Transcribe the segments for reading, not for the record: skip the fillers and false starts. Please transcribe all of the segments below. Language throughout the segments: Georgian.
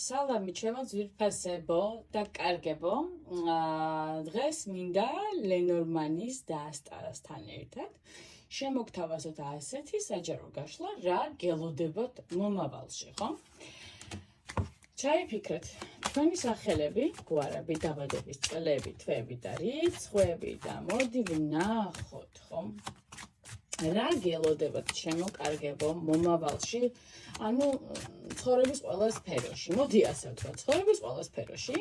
სალამი ჩემო ძვირფასებო და კარგებო. დღეს მინდა ლენორმანის დაასტარასთან ერთად შემოგთავაზოთ ასეთი საჯარო გაშლა, რა გელოდებათ მომავალში, ხო? ჩაიფიქრეთ თქვენი სახელები, გვარები, დაბადების წლები, თვეები და რიცხვები და მოდი ვნახოთ, ხო? რა გელოდებათ ჩემო კარგებო მომავალში, ანუ ცხოვრების ყველა სფეროში. მოდი ასე ვთქვა, ცხოვრების ყველა სფეროში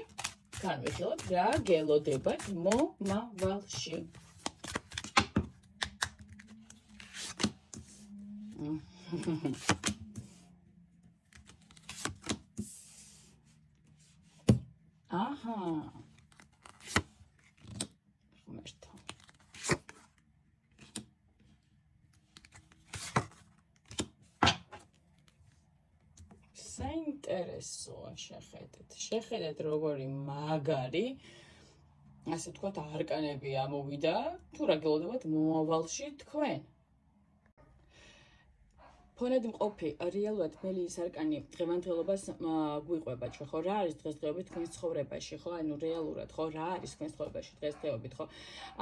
განვიხილოთ რა გელოდებათ მომავალში. აჰა. ღმერთო. საინტერესოა შეხედეთ როგორი მაგარი ასე ვთქვათ არკანები ამოვიდა თუ რა გელოდებათ მომავალში თქვენ. ფონად მყოფი რეალურად მელიის არკანი დღევანდელობას გვიყვება ჩვენ, ხო? რა არის დღესდღეობით თქვენს ცხოვრებაში, ხო? ანუ რეალურად, ხო? რა არის თქვენს ცხოვრებაში დღესდღეობით, ხო?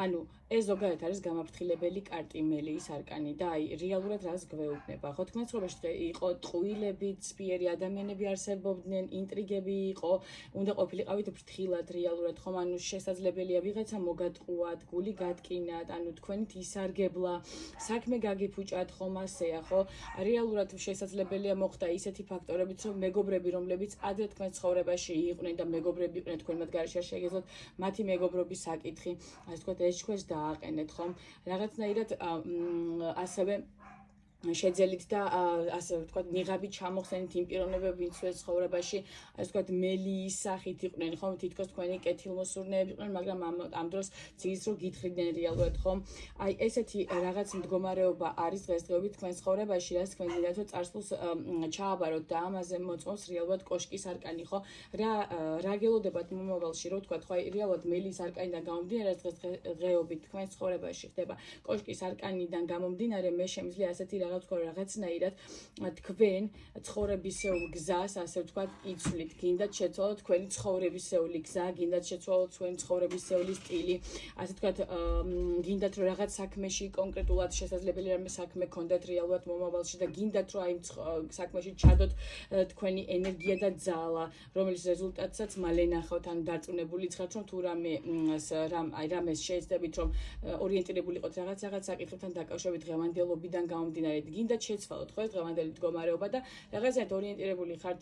ანუ ეს ზოგადად არის გამაფრთხილებელი კარტი მელიის არკანი და აი რეალურად რას გვეუბნება, ხო? თქვენს ცხოვრებაში იყო ტყუილები, ცფიერი ადამიანები არსებობდნენ, ინტრიგები იყო, უნდა ყოფილიყავით ფრთხილად რეალურად, ხო? ანუ შესაძლებელია ვიღაცა მოგატყუათ, გული გატკინათ, ანუ თქვენით ისარგებლა, საქმე გაგიფუჭათ, ხო? მასეა, ხო? რეალურად შესაძლებელია მოხდა ისეთი ფაქტორებიც, რომ მეგობრები, რომლებიც ადრე თქვენ ცხოვრებაში იყვნენ და მეგობრები იყვნენ თქვენ მათ გარეშე შეგეძლოთ მათი მეგობრობის საკითხი, ასე ვთქვათ, ეს ჩვენს დააყენეთ, ხომ? რაღაცნაირად ასევე შეძელით და ასე ვთქვათ, ნიღაბი ჩამოხსენით იმ პიროვნებები, ვინც თქვენ ცხოვრებაში, ასე ვთქვათ, მელიის სახით იყვნენ, ხომ? თითქოს თქვენი კეთილმოსურნეები იყვნენ, მაგრამ ამ დროს ძირს რო გითხრიდნენ რეალურად, ხომ? აი ესეთი რაღაც მდგომარეობა არის დღესდღეობით თქვენ ცხოვრებაში, რაც თქვენ გინდათ რომ წარსულს ჩააბაროთ და ამაზე მოწმობს რეალურად კოშკის არკანი, ხო? რა გელოდებათ მომავალში, რო ვთქვათ, ხო, აი რეალურად მელიის არკანიდან გამომდინარე, დღესდღეობით თქვენ ცხოვრებაში ხდება კოშკის არკანიდან გამომდინარე, მე შემიძლია ასეთი რაღაცნაირად თქვენ ცხოვრებისეულ გზას, ასე ვთქვათ, იცვლით, გინდათ შეცვალოთ თქვენი ცხოვრებისეული გზა, გინდათ შეცვალოთ თქვენი ცხოვრებისეული სტილი, ასე ვთქვათ, გინდათ რომ რაღაც საქმეში კონკრეტულად შესაძლებელია რამე საქმე გქონდეთ რეალურად მომავალში და გინდათ რომ აი საქმეში ჩადოთ თქვენი ენერგია და ძალა, რომელიც რეზულტატსაც მალე ნახავთ, ან დარწმუნებული ხართ, რომ თუ რამეს შეეცდებით, რომ ორიენტირებული იყოთ რაღაც საკითხებთან დაკავშირებით დღევანდელობიდან გამომდინარე, გინდათ შეცვალოთ, ხო, დღევანდელი მდგომარეობა და რაღაცნაირად ორიენტირებული ხართ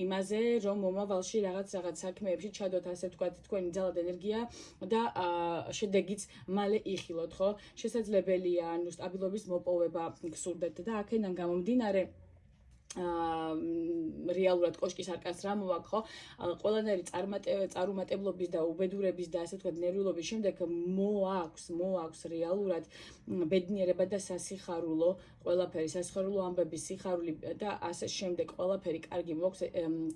იმაზე, რომ მომავალში რაღაც საქმეებში ჩადოთ, ასე ვთქვათ, თქვენი ძალა და ენერგია და შედეგიც მალე იხილოთ, ხო? შესაძლებელია ანუ სტაბილობის მოპოვება გსურდეთ და აქედან გამომდინარე რეალურად კოშკის არკანს რა მოვაქ, ხო? ყველანაირი წარუმატებლობის და უბედურების და ასე ვთქვათ ნერვიულობის შემდეგ მოაქვს რეალურად ბედნიერება და სასიხარულო ყველაფერი, სასიხარულო ამბები, სიხარული და ასე შემდეგ ყველაფერი კარგი მოაქვს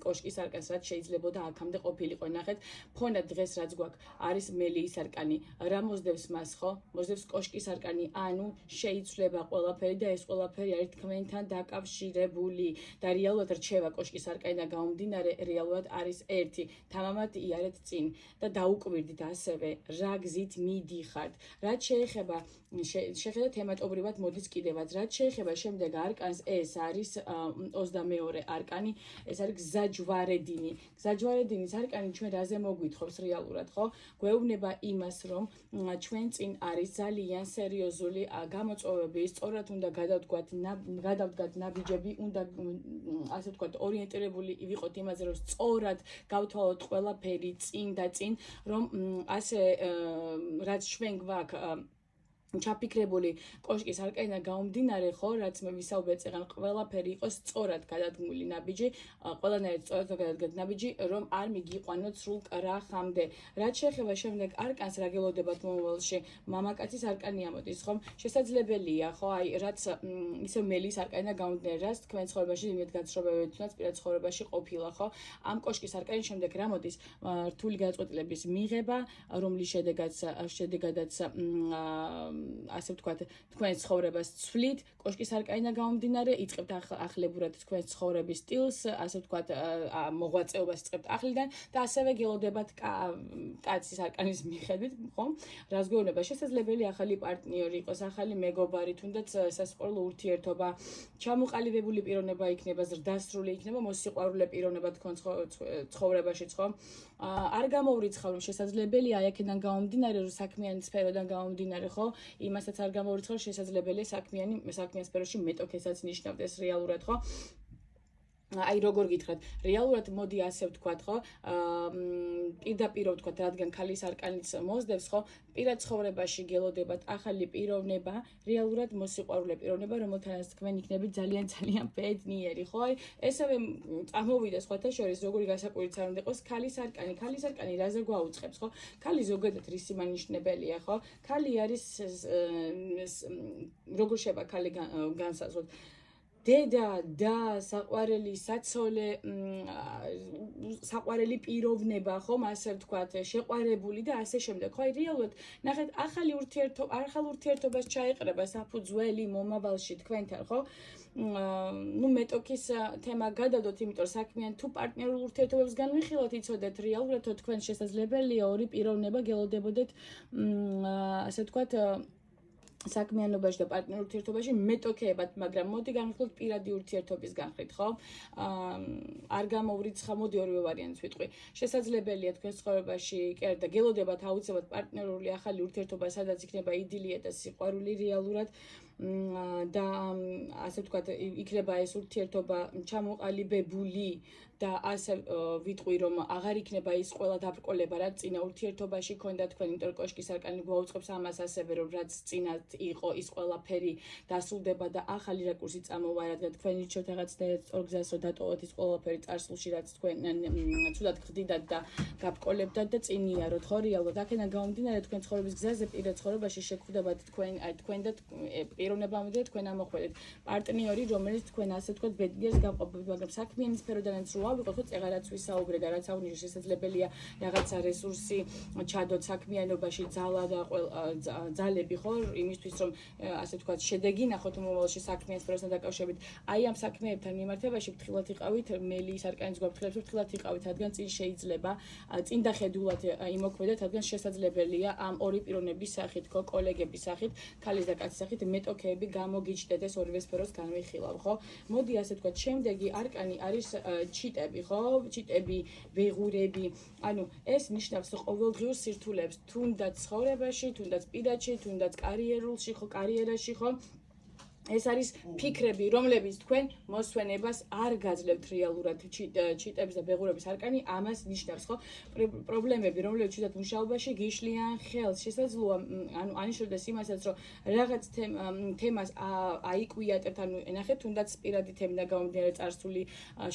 კოშკის არკანს, რაც შეიძლებოდა აქამდე ყოფილიყო. ნახეთ, ფონად დღეს რაც გვაქვს არის მელიის არკანი. რა მოსდევს მას, ხო? მოსდევს კოშკის არკანი, ანუ შეიცვლება ყველაფერი და ეს ყველაფერი არის თქვენთან დაკავშირებული. და რეალურად რჩევა კოშკის არკანიდან გამომდინარე რეალურად არის ერთი, თამამად იარეთ წინ და დაუკვირდით ასევე რა გზით მიდიხართ. რაც შეეხება შეხედეთ თემატობრივად მოდის კიდევაც, რაც შეეხება შემდეგ არკანს, ეს არის 22 არკანი, ეს არის გზაჯვარედინი. გზაჯვარედინის არკანი ჩვენ რაზე მოგვითხრობს რეალურად, ხო? გვეუბნება იმას, რომ ჩვენ წინ არის ძალიან სერიოზული გამოწვევები, სწორად უნდა გადავდგათ ნაბიჯები, უნდა ასე ვთქვათ, ორიენტირებული ვიყოთ იმაზე, რომ სწორად გავთვალოთ ყველაფერი წინ და წინ, რომ ასე რაც ჩვენ გვაქვს ჩაფიქრებული კოშკის არკანიდან გამომდინარე, ხო, რაც მე ვისაუბრეთ წეგან, ყველაფერი იყოს სწორად გადადგმული ნაბიჯი, ყველანაირად სწორად გადადგეთ ნაბიჯი, რომ არ მიგიყვანოთ სრულ კრახამდე. რაც შეეხება შემდეგ არკანს, რა გელოდებათ მომავალში, მამაკაცის არკანი ამოდის, ხო? შესაძლებელია, ხო, აი რაც ისე მელიის არკანიდან გამომდინარე, რაც თქვენ ცხოვრებაში იმედ გაცნობებებით, თუნდაც პირად ცხოვრებაში ყოფილა, ხო? ამ კოშკის არკანის შემდეგ რა მოდის? რთული გადაწყვეტილების მიღება, რომლის შედეგადაც ასე ვთქვათ, თქვენს ცხოვრებას ცვლით, კოშკის არკანიდან გამომდინარე, იწყებთ ახლებურად თქვენს ცხოვრების სტილს, ასე ვთქვათ, მოღვაწეობას იწყებთ ახლიდან და ასევე გელოდებათ კაცის არკანის მიხედვით, ხო? რას გვეუბნება, შესაძლებელია ახალი პარტნიორი იყოს, ახალი მეგობარი, თუნდაც სასიყვარულო ურთიერთობა, ჩამოყალიბებული პიროვნება იქნება, ზრდასრული იქნება, მოსიყვარულე პიროვნება თქვენ ცხოვრებაშიც, ხო? არ გამოვრიცხავ, რომ შესაძლებელია აი აქედან გამომდინარე, რომ საქმიანი სფეროდან გამომდინარე, ხო? იმასაც არ გამოვრიცხავ, შესაძლებელია საქმიან სფეროში მეტოქესაც ნიშნავდეს რეალურად, ხო? აი როგორ გითხრათ, რეალურად მოდი ასე ვთქვათ, ხო? პირდაპირ ვთქვათ, რადგან ქალის არკანიც მოსდევს, ხო? პირად ცხოვრებაში გელოდებათ ახალი პიროვნება, რეალურად მოსიყვარულე პიროვნება, რომელთანაც თქვენ იქნებით ძალიან ბედნიერი, ხო? აი ესევე წამოვიდა სხვათა შორის, როგორი გასაკვირიც არ უნდა იყოს, ქალის არკანი რაზე გვაუწყებს, ხო? ქალი ზოგადად რის იმანიშნებელია, ხო? ქალი არის როგორ შეება ქალი განსაზღვროთ დედა და საყვარელი საცოლე საყვარელი პიროვნება, ხომ, ასე ვთქვათ, შეყვარებული და ასე შემდეგ. ხო, აი რეალურად ნახეთ, ახალ ურთიერთობას ჩაიყრება საფუძველი მომავალში თქვენთან, ხო? მეტოქის თემა გადავდოთ, იმიტომ რომ საქმიან თუ პარტნიორულ ურთიერთობებს განვიხილოთ, იცოდეთ რეალურად თქვენ შესაძლებელია ორი პიროვნება გელოდებოდეთ, ასე ვთქვათ, საქმიანობაში და პარტნიორულ ურთიერთობაში მეტოქეებად, მაგრამ მოდი განვიხილოთ პირადი ურთიერთობის განხრით, ხო? არ გამოვრიცხავ, მოდი ორივე ვარიანტს ვიტყვი. შესაძლებელია თქვენ ცხოვრებაში და გელოდებათ აუცილებლად პარტნიორული ახალი ურთიერთობა, სადაც იქნება იდილია და სიყვარული რეალურად და ასე ვთქვათ, იქნება ეს ურთიერთობა ჩამოყალიბებული და ასე ვიტყვი, რომ აღარ იქნება ის ყველა დაბრკოლება, რაც წინა ურთიერთობაში ქონდა თქვენ, იმიტომ რომ კოშკის არკანი გვაუწყობს ამას ასევე, რომ რაც წინათ იყო ის ყველაფერი დასრულდება და ახალი რაკურსი წამოვა, რადგან თქვენ ირჩევთ რაღაცნაირად სწორ გზას, რომ დატოვოთ ის ყველაფერი წარსულში, რაც თქვენ ცუდად გხდიდათ და გაბრკოლებდათ და წინ იაროთ, ხო, რეალურად აქედან გამომდინარე თქვენ ცხოვრების გზაზე პირად ცხოვრებაში შეგხვდებათ თქვენ და პიროვნებამდე და თქვენ ამოხვედით პარტნიორი, რომელიც თქვენ ასე ვთქვათ ბედნიერს გაყოფებით, მაგრამ საქმიანი სფეროდანაც რო ავიღოთ, ხო, წეღარაც ვისაუბრე და რაც აღნიშნე, შესაძლებელია რაღაცა რესურსი ჩადოთ საქმიანობაში, ძალა და ძალები, ხო, იმისთვის რომ ასე ვთქვათ შედეგი ნახოთ მომავალში საქმიან სფეროსთან დაკავშირებით. აი ამ საქმეებთან მიმართებაში ფრთხილად იყავით, მელის არკანის გვაფრთხილებს ფრთხილად იყავით, რადგან წინ შეიძლება წინ დახედულად იმოქმედოთ, რადგან შესაძლებელია ამ ორი პიროვნების სახით, ხო, კოლეგების სახით, ქალის და კაცის სახით მეტოქეები გამოგიჩნდეთ, ეს ორივე სფეროს განვიხილავ, ხო? მოდი ასე ვთქვათ, შემდეგი არკანი არის ჩიტები, ხო? ჩიტები, ვეღურები. ანუ ეს ნიშნავს ყოველდღიურ სირთულეებს, თუნდაც ცხოვრებაში, თუნდაც პირადში, თუნდაც კარიერაში, ხო? ეს არის ფიქრები, რომლებიც თქვენ მოსვენებას არ გაძლევთ რეალურად ჩიტების და ვეღურების არკანი ამას ნიშნავს, ხო? პრობლემები, რომლებიც ჩიტად მუშაობაში გიშლიან ხელს, შესაძლოა, ანუ ანიშნავდეს იმასაც, რომ რაღაც თემას აიკვიატებთ, ანუ ნახეთ, თუნდაც პირადი თემიდან გამომდინარე წარსული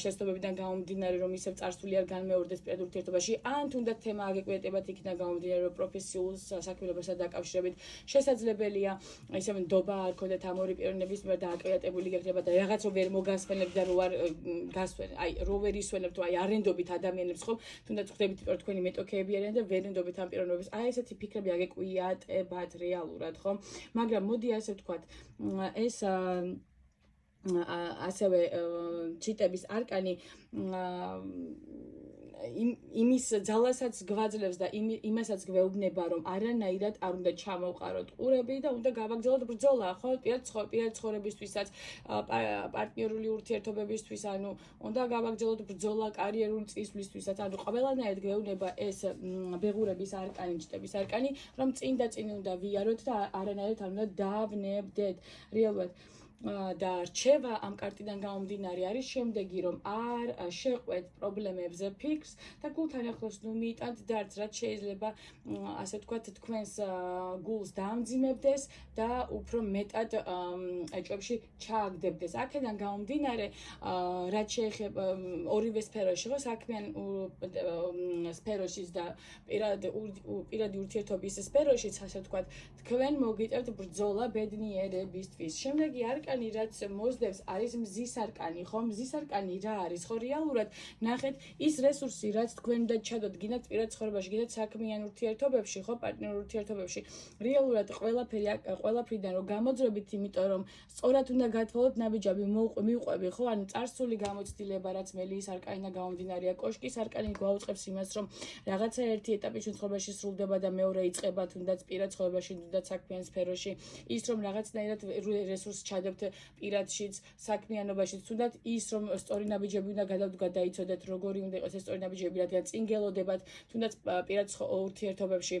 შეცდომებიდან გამომდინარე, რომ ისევ წარსული არ განმეორდეს პირად ურთიერთობაში, ან თუნდაც თემა აგეკვიატებათ იქიდან გამომდინარე, რომ პროფესიულ საქმიანობასთან დაკავშირებით შესაძლებელია ისევ ნდობა არ ქონდეთ ამ ორი პიროვნების მიერ დააკრეატებული გექნება და რაღაც რო ვერ მოგასვენებთ და რო არ გასვენ, აი რო ვერ ისვენებთ, აი არენდობით ადამიანებს, ხო? თუნდაც ხვდებით, რომ თქვენი მეტოქეები არიან და ვერ ენდობით ამ პიროვნებებს. აი ესეთი ფიქრები აგეკვიატებათ რეალურად, ხო? მაგრამ მოდი ასე ვთქვათ, ეს ასევე ჩიტების არკანი იმის ძალასაც გვაძლევს და იმასაც გვეუბნება, რომ არანაირად არ უნდა ჩამოვყაროთ ყურები და უნდა გავაგრძელოთ ბრძოლა, ხო? პირად ცხოვრებისთვისაც, პარტნიორული ურთიერთობებისთვის, ანუ უნდა გავაგრძელოთ ბრძოლა კარიერული წინსვლისთვისაც, ანუ ყველანაირად გვეუბნება ეს ვეღურების არკანი, ჩიტების არკანი, რომ წინ და წინ უნდა ვიაროთ და არანაირად არ უნდა დავნებდეთ. რეალურად და რჩევა ამ კარტიდან გამომდინარე არის შემდეგი, რომ არ შეყვეთ პრობლემებზე ფიქრს და გულთან ახლოს ნუ მიიტანთ დარც, რაც შეიძლება ასე ვთქვათ თქვენს გულს დაამძიმებდეს და უფრო მეტად ეჭვებში ჩააგდებდეს. აქედან გამომდინარე, რაც შეეხება ორივე სფეროში, ხო, საქმიან სფეროშიც და პირადი ურთიერთობის სფეროშიც, ასე ვთქვათ, თქვენ მოგიწევთ ბრძოლა ბედნიერებისთვის. შემდეგი არკანი არკანი რაც მოსდევს არის მზის არკანი, ხო? მზის არკანი რა არის? ხო, რეალურად ნახეთ ის რესურსი, რაც თქვენ უნდა ჩადოთ, გინდათ პირად ცხოვრებაში, გინდათ საქმიან ურთიერთობებში, ხო, პარტნიორულ ურთიერთობებში. რეალურად ყველაფრიდან რომ გამოძრებით, იმიტომ რომ სწორად უნდა გათვალოთ ნაბიჯები, მივყვები, ხო? ანუ წარსული გამოცდილება, რაც მელის არკანიდან გამომდინარეა, კოშკის არკანი გვაუწყებს იმას, რომ რაღაცა ერთი ეტაპი ჩვენ ცხოვრებაში სრულდება და მეორე იწყება, თუნდაც პირად ცხოვრებაში, თუნდაც საქმიან სფეროში, ის რომ რაღაცნაირად რესურსს ჩადებთ პირადშიც, საქმიანობაშიც, თუნდაც ის რომ სწორი ნაბიჯები უნდა გადაიცოდეთ, როგორი უნდა იყოს ეს სწორი ნაბიჯები, რადგან წინ გელოდებათ, თუნდაც პირად ურთიერთობებში,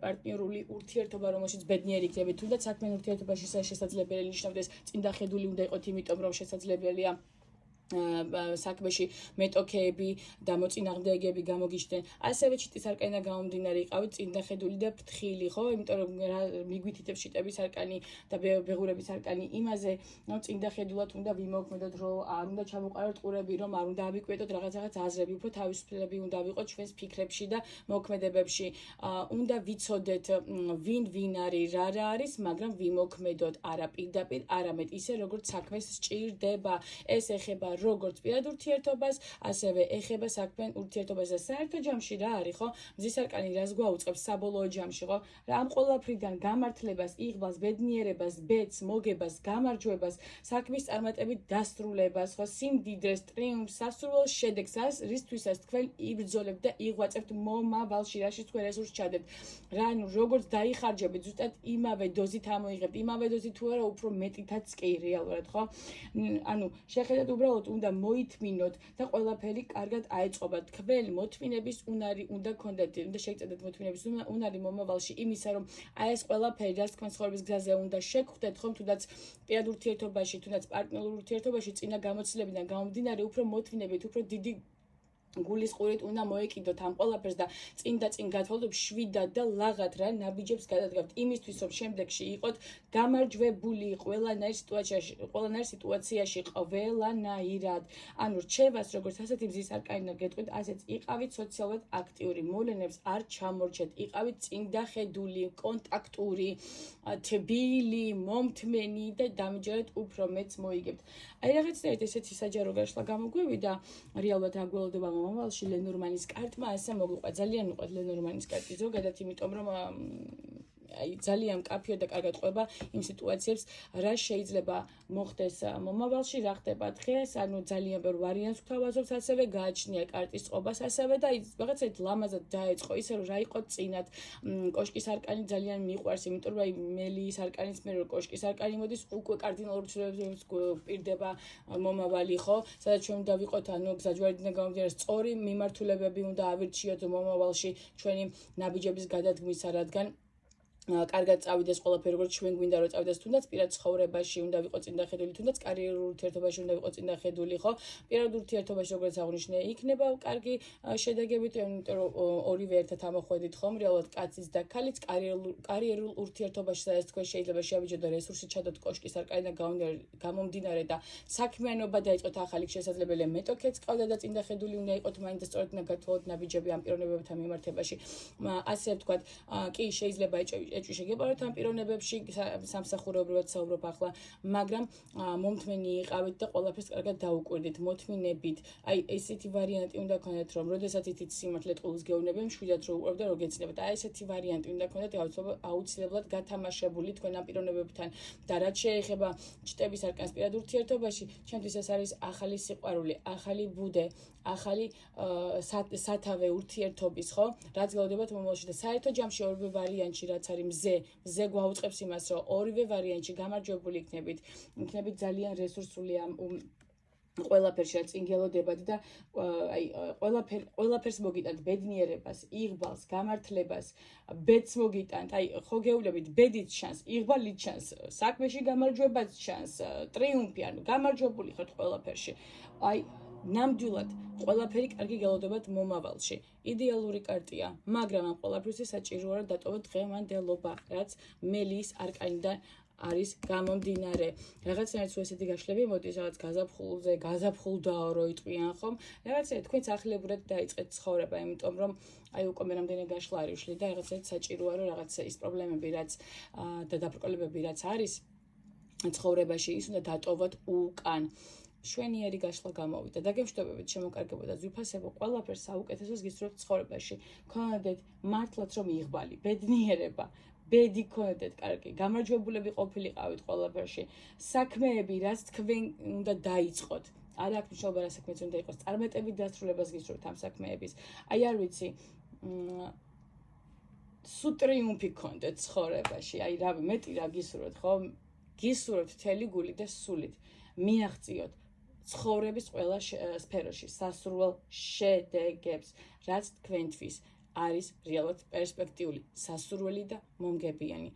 პარტნიორული ურთიერთობა, რომელშიც ბედნიერი იქნებით, თუნდაც საქმიან ურთიერთობაში შესაძლებელი ნიშნავდეს, წინ დახედული უნდა იყოთ, იმიტომ რომ შესაძლებელია საქმეში მეტოქეები და მოწინააღმდეგეები გამოგიჩნდნენ. ასევე ჩიტის არკანიდან გამომდინარე იყავით წინდახედული და ფრთხილი, ხო? იმიტომ რომ მიგვითითებს ჩიტების არკანი და ბეღურების არკანი იმაზე, რომ წინდახედულად უნდა ვიმოქმედოთ, რომ არ უნდა ჩამოყაროთ ყურები, რომ არ უნდა ავიკვეთოთ რაღაც აზრები, უფრო თავისუფლები უნდა ვიყოთ ჩვენს ფიქრებში და მოქმედებებში. უნდა ვიცოდეთ ვინ არის, რა არის, მაგრამ ვიმოქმედოთ არა პირდაპირ, არამედ ისე როგორც საქმეს სჭირდება. ეს ეხება როგორც პირად ურთიერთობას, ასევე ეხება საქმიან ურთიერთობას და საერთო ჯამში რა არის, ხო? მზის არკანი რას გვაუწყებს საბოლოო ჯამში, ხო? ამ ყველაფრიდან გამართლებას, იღბალს, ბედნიერებას, ბედს, მოგებას, გამარჯვებას, საქმის წარმატებით დასრულებას, ხო? სიმდიდრეს, ტრიუმფს, სასურველ შედეგს, რისთვისაც თქვენ იბრძოლებთ და იღვაწებთ მომავალში, რაშიც თქვენ რესურსს ჩადებთ. რა, ანუ როგორც დაიხარჯებით, ზუსტად იმავე დოზით ამოიღებთ, იმავე დოზით თუ არა, უფრო მეტითაც კი რეალურად, ხო? ანუ შეხედეთ უბრალოდ უნდა მოითმინოთ და ყველაფერი კარგად აეწყობა. თქვენ მოთმინების უნარი უნდა გქონდეთ, უნდა შეეწადეთ მოთმინების უნარი მომავალში იმისა, რომ აი ეს ყველაფერი, რაც თქვენ ცხოვრების გზაზე უნდა შეგხვდეთ, ხომ თუნდაც პირად ურთიერთობაში, თუნდაც პარტნიორულ ურთიერთობაში, წინა გამოცდილებიდან გამომდინარე, უფრო მოთმინებით, უფრო დიდი გულის ყურით უნდა მოეკიდოთ ამ ყველაფერს და წინ გათვალოთ შვიდად და ლაღად რა ნაბიჯებს გადადგავთ იმისთვის, რომ შემდეგში იყოთ გამარჯვებული ყველანაირ სიტუაციაში, ყველანაირად. ანუ რჩევას, როგორც ასეთი მზის არკანიდან გეტყვით, ასეც იყავით სოციალურად აქტიური, მოვლენებს არ ჩამორჩეთ, იყავით წინდახედული, კონტაქტური, თბილი, მომთმენი და დამჯერად უფრო მეც მოიგებთ. აი რაღაცნაირად ესეთი საჯარო გაშლა გამოგვივიდა, რეალურად აგველოდება მომავალში ლენორმანის კარტმა, ასე მოგვიყვა. ძალიან მიყვარს ლენორმანის კარტი ზოგადად, იმიტომ რომ აი ძალიან მკაფიო და კარგად ყვება იმ სიტუაციებს, რა შეიძლება მოხდეს მომავალში, რა ხდება დღეს, ანუ ძალიან ბევრ ვარიანტს გვთავაზობს, ასევე გააჩნია კარტის წყობას, ასევე და რაღაცეთ ლამაზად დაეწყო, ისე რომ რა იყო წინათ. კოშკის არკანი ძალიან მიყვარს, იმიტომ რომ აი მელის არკანის მე რო კოშკის არკანი მოდის, უკვე კარდინალურ ცვლილებებს პირდება მომავალი, ხო? სადაც ჩვენ უნდა ვიყოთ, ანუ გზაჯვარედინა გამომდინარე, სწორი მიმართულებები უნდა ავირჩიოთ მომავალში ჩვენი ნაბიჯების გადადგმისა, რადგან კარგად წავიდეს ყველაფერი, როგორც ჩვენ გვინდა რომ წავიდეს, თუნდაც პირად ცხოვრებაში უნდა ვიყო წინდახედული, თუნდაც კარიერულ ურთიერთობაში უნდა ვიყო წინდახედული, ხო? პირად ურთიერთობაში როგორც აღნიშნე, იქნება კარგი შედეგები, იმიტომ რომ ორივე ერთად ამოხვედით, ხომ? რეალურად კაციც და ქალიც კარიერულ ურთიერთობაში, სადაც თქვენ შეიძლება შეავიჯოთ და რესურსი ჩადოთ კოშკის არკანიდან გამომდინარე და საქმიანობა დაიწყოთ ახალი, შესაძლებელია მეტოქეც ყავდა და წინდახედული უნდა იყოთ, მაინც და სწორედ უნდა გათვალოთ ნაბიჯები ამ პიროვნებებთან მიმართებაში. ასე ვთქვათ, კი შეიძლება ეჭვი შეგეპაროთ ამ პიროვნებებში, სამსახურეობრივად საუბრობ ახლა, მაგრამ მომთმენი იყავით და ყველაფერს კარგად დაუკვირდით, მოთმინებით. აი ესეთი ვარიანტი უნდა გქონდეთ, რომ როდესაც ითით სიმართლე ტყუილს გეუბნებიან, მშვიდად რო უყვებდა, რო გეცნებათ. აი ესეთი ვარიანტი უნდა გქონდეთ აუცილებლად გათამაშებული თქვენ ამ პიროვნებებთან და რაც შეეხება ჩიტების არკანს პირად ურთიერთობაში, ჩემთვის ეს არის ახალი სიყვარული, ახალი ბუდე, ახალი სათავე ურთიერთობის, ხო? რაც გელოდებათ მომავალში და საერთო ჯამში ორივე ვარიანტში რაც არის მზე გვაუწყებს იმას, რომ ორივე ვარიანტში გამარჯვებული იქნებით ძალიან რესურსული ამ ყველაფერში რაც წინგელოდებათ და აი ყველაფერს მოგიტანთ ბედნიერებას, იღბალს, გამართლებას, ბედს მოგიტანთ. აი ხო გეუბნებით, ბედით ჩანს, იღბალით ჩანს, საქმეში გამარჯვებაც ჩანს, ტრიუმფი, ანუ გამარჯვებული ხართ ყველაფერში. აი ნამდვილად ყველაფერი კარგი გელოდებათ მომავალში. იდეალური კარტია, მაგრამ ამ ყველაფრისთვის საჭიროა რომ დატოვოთ დღევანდელობა, რაც მელის არკანიდან არის გამომდინარე. რაღაცნაირად თუ ესეთი გაშლები მოდის, რაღაც გაზაფხულდაო რო იტყვიან, ხომ? რაღაცნაირად თქვენც ახლებურად დაიწყეთ ცხოვრება, იმიტომ რომ აი უკვე მე რამდენი გაშლა არის უშლი და რაღაცნაირად საჭიროა რომ რაღაც ის პრობლემები, რაც და დაბრკოლებები, რაც არის ცხოვრებაში ის უნდა დატოვოთ უკან. შვენიერი გაშლა გამოვიდა. დაგემშვიდობებით, შემოკარგებოდა ძვირფასებო, ყველაფერს საუკეთესოს გისურვებთ ცხოვრებაში. გქონოდეთ მართლაც რომ იღბალი, ბედნიერება, ბედი გქონოდეთ კარგი, გამარჯვებულები ყოფილიყავით ყველაფერში. საქმეები, რაც თქვენ უნდა დაიწყოთ. არა აქვს მნიშვნელობა რა საქმეც უნდა იყოს, წარმატებით დასრულებას გისურვებთ ამ საქმეების. აი არ ვიცი, სუ ტრიუმფი გქონდეთ ცხოვრებაში. აი რავი, მეტი რა გისურვებთ, ხო? გისურვებთ მთელი გულით და სულით. მიაღწიოთ ცხოვრების ყველა სფეროში სასურველ შედეგებს, რაც თქვენთვის არის რეალურად პერსპექტიული, სასურველი და მომგებიანი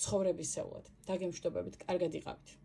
ცხოვრებისეულად. დაგემშვიდობებით, კარგად იყავით.